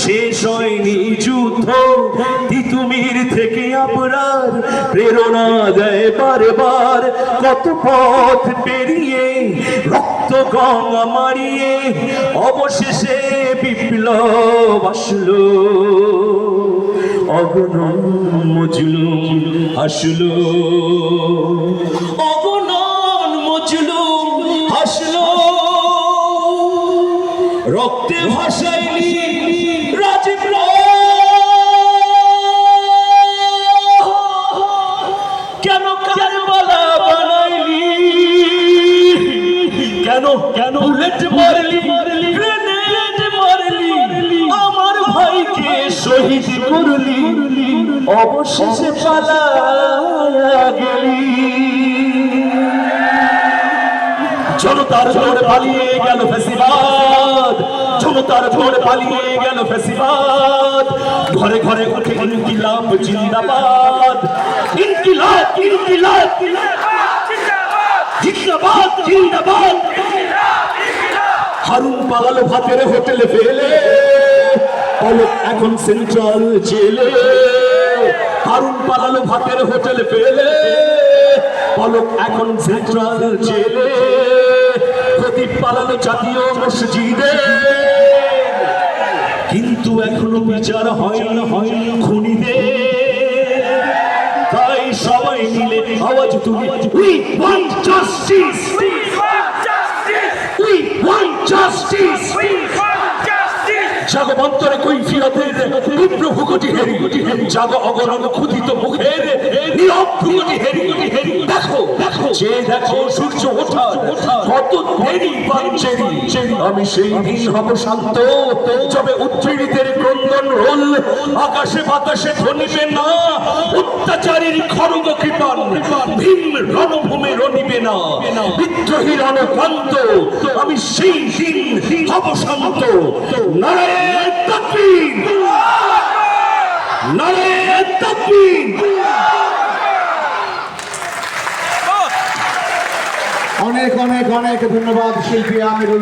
শেষ হয়নি যুদ্ধ, তিতুমির থেকে আপনার প্রেরণা দেয় বারবার। কত পথ পেরিয়ে রক্ত গঙ্গা মারিয়ে অবশেষে বিপ্লব আসলো, অগণন মজলুম হাসলো, অগণন মজলুম হাসলো। রক্তে ভাসাইলি রাজপ্রাণ, কেন কারবালা বানাইলি, কেন কেন বুলেট মারলি, গ্রেনেড মারলি, আমার ভাইকে শহীদ করলি, অবশেষে পালায়া গেলি। জনতার জোরে পালিয়ে গেল ফ্যাসিবাদ, জনতার জোরে পালিয়ে গেল ফ্যাসিবাদ। ঘরে ঘরে উঠে ইনকিলাব জিন্দাবাদ, ইনকিলাব ইনকিলাব জিন্দাবাদ জিন্দাবাদ। হারুন পালালো ভাতের হোটেলে ফেলে, পলক এখন সেন্ট্রাল জেলে। হারুন পালালো ভাতের হোটেলে ফেলে, পলক এখন সেন্ট্রাল জেলে। প্রদীপ পালালো জাতীয় মসজিদে, কিন্তু এখনো বিচার হয় না খুনিদের। তাই সবাই মিলে আওয়াজ তুলি, we want justice, we want justice, we want justice, we want justice। জাগো অন্তরে কৈফিয়তের তীব্র ভুগটি হেরি, জাগো অগণন ক্ষুধিত মুখের নীরব ভুগটি হেরি। দেখো যে দেখো সূর্য ওঠা কত দেরি পাঞ্চেরি। আমি সেই দিন হব শান্ত, যবে উজ্জীবিতের ক্রন্দন রোল আকাশে বাতাসে ধ্বনিবে না, অত্যাচারীর খড়গ কৃপণ ভীম রণভূমে রণিবে না, বিদ্রোহী রণক্রান্ত। আমি সেই দিন হব শান্ত। নারায়ে তাকবীর, নারায়ে তাকবীর। অনেক অনেক অনেক ধন্যবাদ শিল্পী আমিরুল।